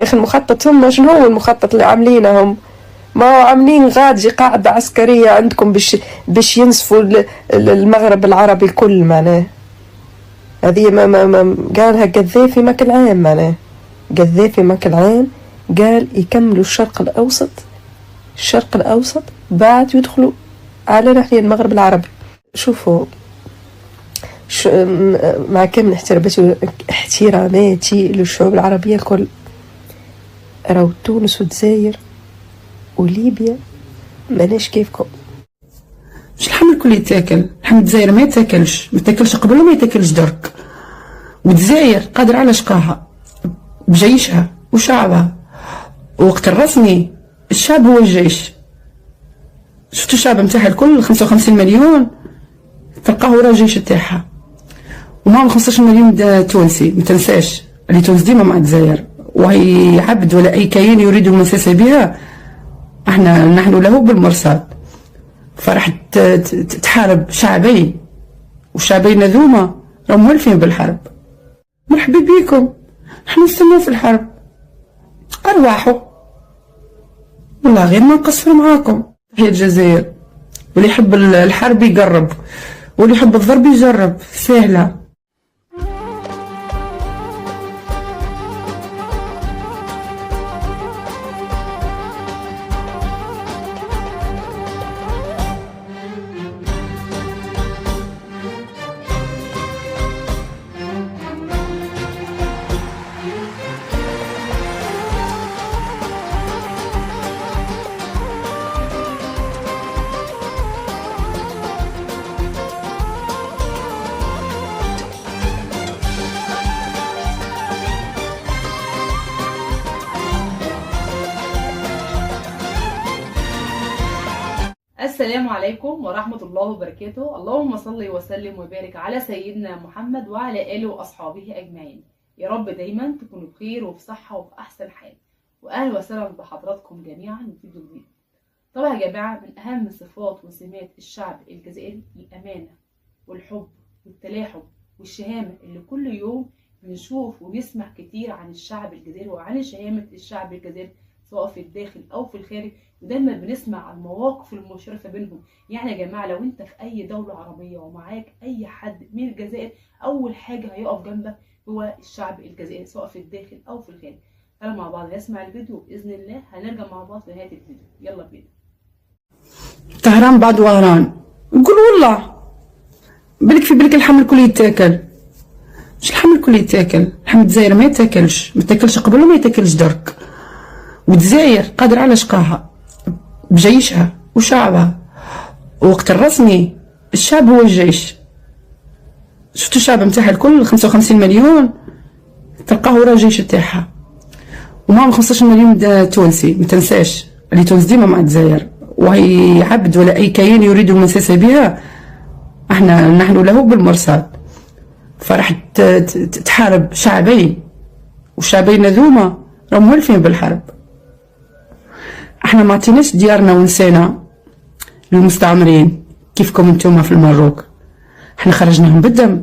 يا اخي المخطط هم شنو هو المخطط اللي عاملينه هم؟ ما هو عاملين غادي قاعدة عسكرية عندكم باش ينسفوا المغرب العربي كل معناه. هذه ما قالها قذافي ماكل عام معناه. قذافي ماكل عام قال يكملوا الشرق الأوسط بعد يدخلوا على ناحية المغرب العربي. شوفوا مع كامل احتراماتي للشعوب العربية الكل، راهو تونس والجزائر وليبيا ماناش كيفكم. مش الحمل الكل يتاكل، الحمل الجزائر ما يتاكلش قبل وما يتاكلش درك. والجزائر قادر على شقاها بجيشها وشعبها. وقت الرسمي الشعب هو الجيش. شفتوا الشعب متاعها الكل 55 مليون تلقاه ورا الجيش تاعها، ومعهم 15 مليون تونسي. ما تنساش اللي تونس ديما مع الجزائر، وهي عبد ولا اي كيان يريد المساس بها نحن له بالمرصاد. فراح تحارب شعبين، والشعبين ذوما راهم مولفين بالحرب. مرحبا بيكم، احنا نستناو في الحرب. ارواحوا والله غير ما نقصر معاكم. تحية الجزائر. واللي يحب الحرب يقرب، واللي يحب الضرب يجرب، سهله. السلام عليكم ورحمة الله وبركاته. اللهم صل وسلم وبارك على سيدنا محمد وعلى آله وأصحابه أجمعين. يا رب دايما تكونوا بخير وفي صحة وفي أحسن حال. وأهلا وسهلا بحضراتكم جميعا في فيديو جديد. طبعا يا جماعة من أهم صفات وسمات الشعب الجزائري الأمانة والحب والتلاحم والشهامة اللي كل يوم بنشوف ونسمع كتير عن الشعب الجزائري وعن شهامة الشعب الجزائري سواء في الداخل او في الخارج، ودايما بنسمع عن المواقف المشرفه بينهم. يعني يا جماعه لو انت في اي دوله عربيه ومعاك اي حد من الجزائر، اول حاجه هيقف جنبك هو الشعب الجزائري سواء في الداخل او في الخارج. تعالوا مع بعض نسمع الفيديو باذن الله، هنرجع مع بعض في نهايه الفيديو. يلا بينا. طهران بعد وهران نقول والله بالك في بالك الحمل الكل يتاكل. مش الحمل الكل يتاكل، الحمل الجزائر ما يتاكلش قبل وما يتاكلش درك. والجزائر قادر على شقاها بجيشها وشعبها. وقت الرسمي الشعب هو الجيش. شفتوا الشعب متاعها الكل 55 مليون تلقاه ورا الجيش تاعها، ومعهم 15 مليون تونسي. ما تنساش اللي تونس ديما مع الجزائر، وهي عبد ولا اي كيان يريد المساس بها نحن له بالمرصاد. فراح تحارب شعبين، والشعبين ذوما راهم مولفين بالحرب. احنا ما عطيناش ديارنا ونسينا للمستعمرين كيفكم انتوما في المروك. احنا خرجناهم بالدم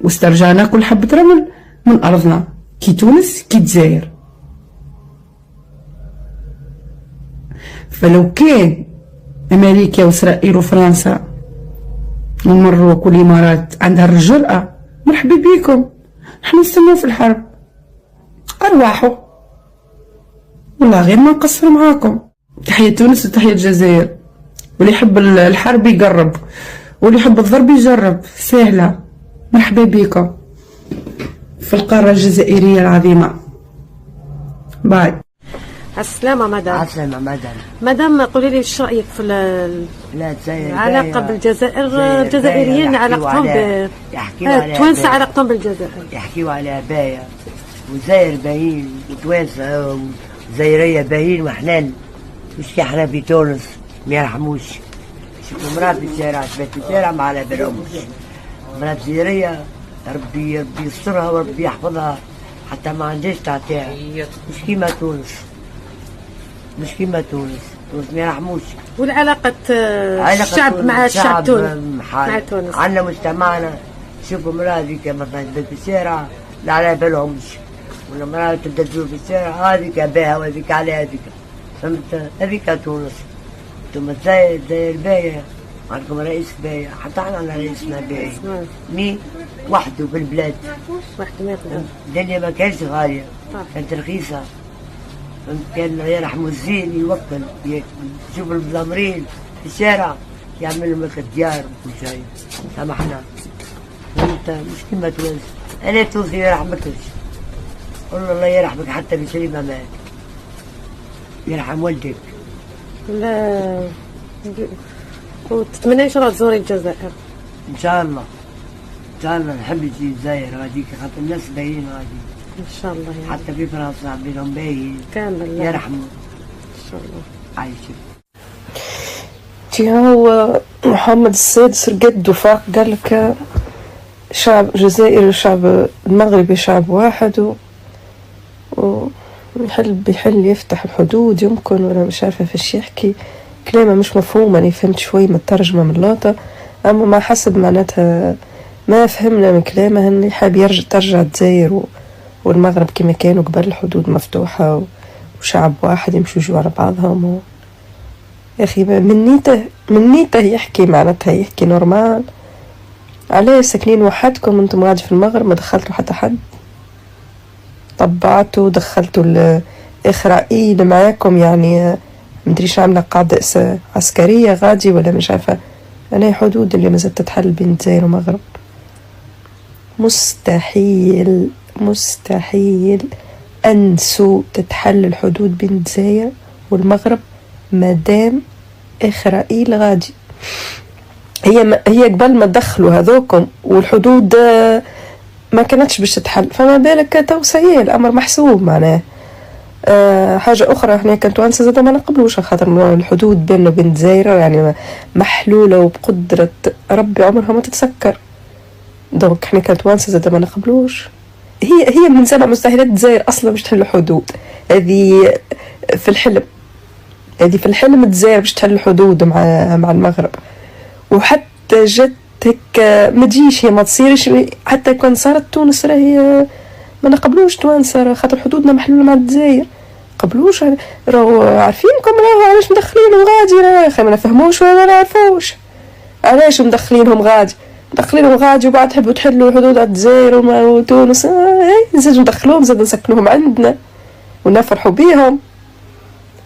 واسترجعنا كل حبة رمل من ارضنا، كي تونس كي الجزائر. فلو كان امريكا واسرائيل وفرنسا والمروك والامارات عندها الجرأة، مرحبا بيكم، احنا نستناو في الحرب. ارواحوا والله غير ما نقصر معاكم. تحية تونس وتحية الجزائر. واللي يحب الحرب يقرب، واللي يحب الضرب يجرب، سهلة. مرحبا بكم في القارة الجزائرية العظيمة. باي. السلامة مدام. السلامة مدام قولي لي ايش رأيك في العلاقة بالجزائر؟ الجزائريين علاقتهم التوانسة علاقتهم بالجزائر يحكيوا على باية، والجزائر باهين وتوانسة وجزائرية باهين وحلال. مش كي احنا في تونس ما يرحموش. شوفوا مرأة في الشارع، شبات في الشارع ما على بالهمش. مرأة جزائرية ربي يسترها وربي يحفظها حتى ما عندهاش تعطيها. مش كيما تونس، تونس ما يرحموش. والعلاقة الشعب مع الشعب تونس مع تونس عندنا مجتمعنا. شوفوا مرأة ذيك مثلا في الشارع لا على بالهمش، ولا مرأة تبدا تزور في الشارع هذيك باها وهذيك على هذيك، فهمت؟ هذيك تونس. انتم الجزائر باهية، عندكم رئيس باهي، حتى احنا عندنا رئيسنا باهي. مين؟ وحده في البلاد. وحده ما يقدر. الدنيا ما كانتش غالية، كانت رخيصة. فهمت؟ كان الله يرحمه الزين يوكل يشوف المزامرين في الشارع يعمل لهم الديار وكل شيء. سامحنا. فهمت؟ مش كلمة تونس. أنا تونسي ما يرحمكش. قول له الله يرحمك حتى بسليم مات. يرحم والدك. لا وتتمنى ان شاء الله تزوري الجزائر؟ ان شاء الله. ان شاء الله نحب نجي الجزائر غاديك خاطر الناس باهيين غادي. ان شاء الله يعني. حتى في فرنسا بينهم باهيين. كامل. يرحموا. ان شاء الله. عايشين. هو محمد السادس رقد وفاق قال لك شعب الجزائر وشعب المغربي شعب واحد بيحل يفتح الحدود يمكن، ولا مش عارفة فاش يحكي كلمة مش مفهومة. أنا فهمت شوي من الترجمة من اللوطة، أما ما حسب معناتها ما فهمنا من كلامه إني حاب ترجع الجزائر والمغرب كما كانوا قبل، الحدود مفتوحة وشعب واحد يمشوا يجوا على بعضهم يا أخي من نيته يحكي معناتها يحكي نورمال. عليه ساكنين وحدكم انتم غادي في المغرب ما دخلتوا حتى حد، طبعتوا دخلتوا الإسرائيل معاكم يعني مدريش عاملة قاعدة عسكرية غادي ولا مش عارفة. أنا حدود اللي مازالت تتحل بين الجزائر والمغرب مستحيل مستحيل أنسوا تتحل الحدود بين الجزائر والمغرب مادام إسرائيل غادي. هي قبل ما دخلوا هذوكم والحدود ما كانتش باش تتحل، فما بالك توسعية الأمر محسوب معناه. حاجة أخرى احنا كنتوانسة زادا ما نقبلوش خاطر الحدود بيننا وبين الجزائر يعني محلولة وبقدرة ربي عمرها ما تتسكر. دونك احنا كنتوانسة زادا ما نقبلوش. هي من سبع مستحيلات الجزائر أصلا باش تحل الحدود. هذه في الحلم الجزائر باش تحل الحدود مع المغرب، وحتى جت هيك ما تجيش هي ما تصيرش. حتى كان صارت تونس راهي ما نقبلوش توانسة خاطر حدودنا محلولة مع الجزائر. قبلوش راهو عارفينكم راهو علاش مدخلينهم غادي، راهي ما نفهموش ولا ما نعرفوش علاش مدخلينهم غادي وبعد تحبوا تحلوا الحدود على الجزائر وتونس. نزيدو ندخلوهم زاد نسكنوهم عندنا ونفرحوا بيهم.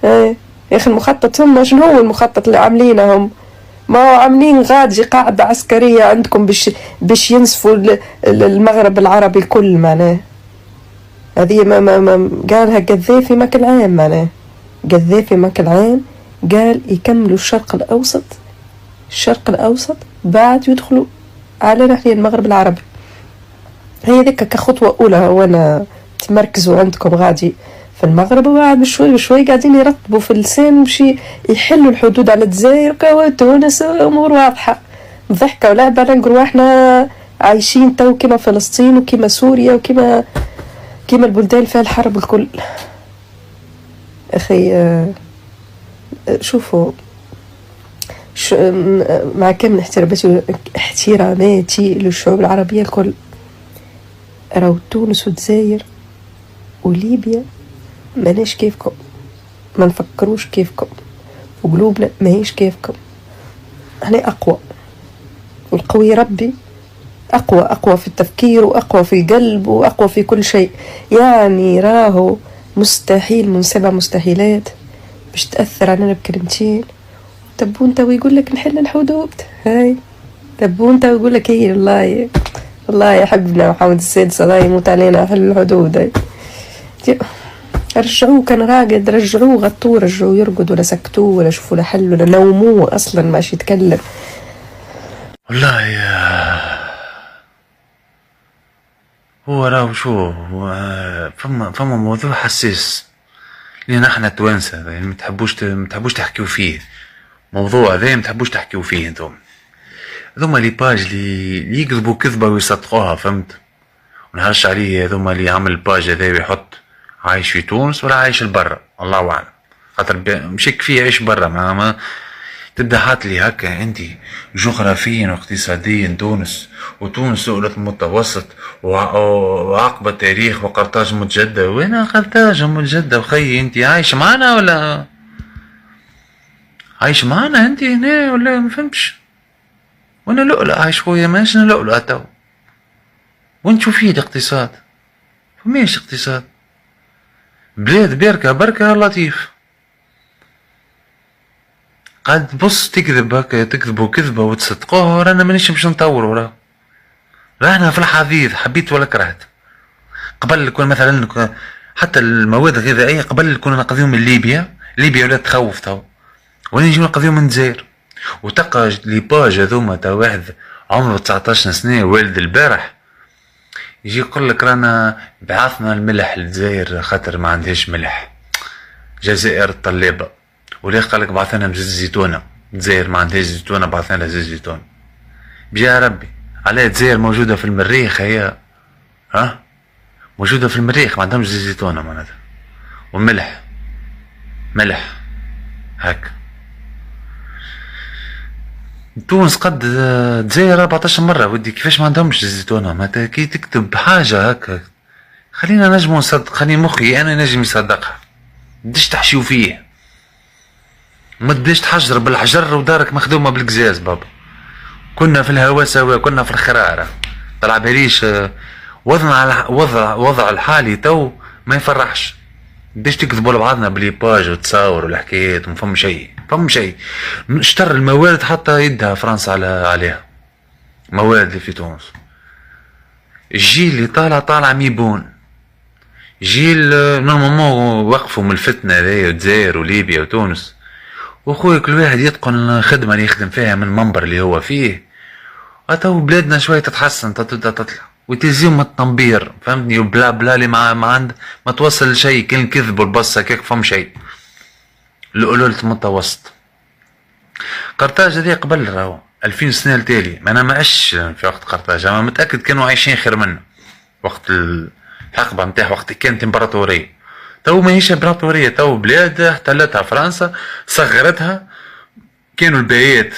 يا اخي المخطط هم شنو هو المخطط اللي عاملينهم؟ ما هو عاملين غادي قاعدة عسكرية عندكم باش ينسفوا المغرب العربي الكل معناه. هذه ما قالها قذافي ما كل عام معناه. قذافي ما كل عام قال يكملوا الشرق الأوسط بعد يدخلوا على ناحية المغرب العربي. هي ذيك كخطوة أولى وانا تمركزوا عندكم غادي في المغرب، وبعد بشوي قاعدين يرتبوا في اللسان باش يحلوا الحدود على الجزائر وتونس. امور واضحه ضحكه ولعبه. نقولوا احنا عايشين تو كما فلسطين وكما سوريا وكما البلدان فيها الحرب الكل. اخي شوفوا مع كامل احتراماتي للشعوب العربيه الكل، راهو تونس والجزائر وليبيا ماناش كيفكم، ما نفكروش كيفكم، وقلوبنا ماهيش كيفكم. احنا اقوى، والقوي ربي اقوى في التفكير واقوى في القلب واقوى في كل شيء. يعني راهو مستحيل من 7 مستحيلات باش تاثر علينا بكلمتين. تبونتا ويقول لك نحل الحدود، هاي تبونتا ويقول لك هي والله يا حبنا محمد السادس الله يموت علينا حل الحدود. هاي رجعوه كان راقد، رجعوه غطوه، رجعوه يرقد ولا سكتوه ولا شوفوا له حل ولا نوموه اصلا ماشي يتكلم. والله هو راهو شو فما موضوع حساس لينا احنا توانسة يعني ما تحبوش تحكيو فيه. موضوع هذا ما تحبوش تحكيو فيه انتم. هذوما لي باج اللي يكذبوا كذبه ويصدقوها، فهمت؟ ونهرش عليه هذوما اللي يعمل الباج هذا ويحط عايش في تونس ولا عايش لبرا، الله اعلم. خاطر مشيك فيه عيش برا ما تبدا حاط لي هكا انت جغرافيا واقتصاديا تونس، وتونس دولة المتوسط وعقبة تاريخ وقرطاج متجدة. وين قرطاج متجدة وخي؟ انت عايش معنا ولا عايش معنا انت هنا ولا ما فهمتش؟ وانا لؤلؤ عايش خويا، ماش انا لؤلؤ تو. وين تشوفيه الاقتصاد؟ فماش اقتصاد، بلاد باركة بركة لطيف. قاعد تبص تكذب هكا، تكذبوا كذبة وتصدقوها. رانا مانيش باش نطوروا، رانا في الحضيض حبيت ولا كرهت. قبل كون مثلا حتى المواد الغذائية قبل كنا نقضيهم من ليبيا ولا تخوف تو، وين نجيو نقضيهم من الجزائر. وتلقى لي باج هذوما تا واحد عمره 19 سنة والد البارح يجي يقول لك رانا بعثنا الملح للجزائر خاطر ما عندهاش ملح. جزائر الطلابة. ولا قال لك بعثنا بزيت الزيتونة، الجزائر ما عندهاش زيتونة بعثنا لها زيت زيتون. بيا ربي علاه الجزائر موجودة في المريخ هي، ها موجودة في المريخ ما عندهمش زيت زيتونة معناتها. وملح ملح هاك. تونس قد الجزائر 14 مرة ودي، كيفاش ما عندهمش الزيتونة؟ ما كي تكتب حاجة هكا خلينا نجمو نصدق، خلي مخي انا نجم يصدقها. بديش تحشيو فيه، ما تبداش تحجر بالحجر ودارك مخدومة بالقزاز بابا. كنا في الهوا سوا، كنا في الخرارة. طلع باليش وضعنا على وضع الحالي تو ما يفرحش. بديش تكذبوا لبعضنا بليباج وتصاور والحكايات وما فما شيء، فما شيء. اشتر الموارد حتى يدها فرنسا عليها، موارد اللي في تونس. الجيل اللي طالع ميبون، جيل نورمالمون وقفوا من الفتنة هذيا الجزائر وليبيا وتونس. وخويا كل واحد يتقن الخدمة اللي يخدم فيها من المنبر اللي هو فيه. تو بلادنا شوية تتحسن، تبدا تطلع وتلزيم التنبير، فهمتني؟ وبلا بلا اللي ما توصل لشيء. كل كذب والبصة كيك فهم شيء. لؤلؤة المتوسط. قرطاج هذه قبل راهو 2000 سنة التالي. ما انا ما عشتش في وقت قرطاج، انا متأكد كانوا عايشين خير منا وقت الحقبة متاع وقت كانت امبراطورية. تو ماهيش امبراطورية، تو بلاد احتلتها فرنسا، صغرتها. كانوا البايات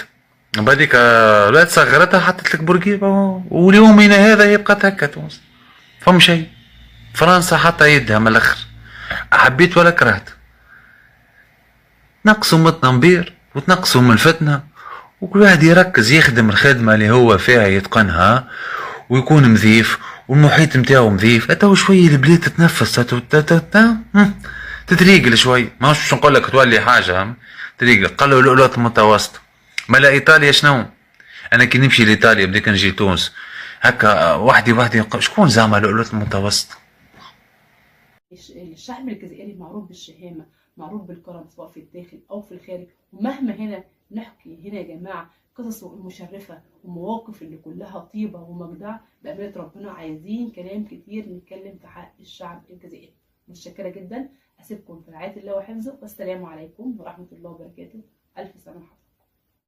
بعديك لا صغرتها حطت لك بورقيبة، واليومنا هذا هي بقات هكا تونس. فهم شيء. فرنسا حتى يدها من الاخر، حبيت ولا كرهت. نقصوا من التنبير وتنقصوا من الفتنة، وكل واحد يركز يخدم الخدمة اللي هو فيها يتقنها ويكون مذيف والمحيط متاعو مذيف. تو شوية البلاد تتنفس، تتريقل شوي. ماهوش باش نقول لك تولي حاجة تريقل. قالوا لؤلؤة المتوسط. ما لا ايطاليا شنو؟ انا كي نمشي لايطاليا بديك نجي تونس هكا وحدي شكون زعما لؤلؤة المتوسط؟ الشعب الجزائري معروف بالشهامة، معروف بالكرم سواء في الداخل أو في الخارج. ومهما هنا نحكي هنا يا جماعة قصصه المشرفة ومواقف اللي كلها طيبة ومجدع، بأمانة ربنا عايزين كلام كتير نتكلم في حق الشعب الجزائري. متشكرة جدا، أسيبكم في رعاية الله وحفظه، والسلام عليكم ورحمة الله وبركاته. ألف سنة وحفظ.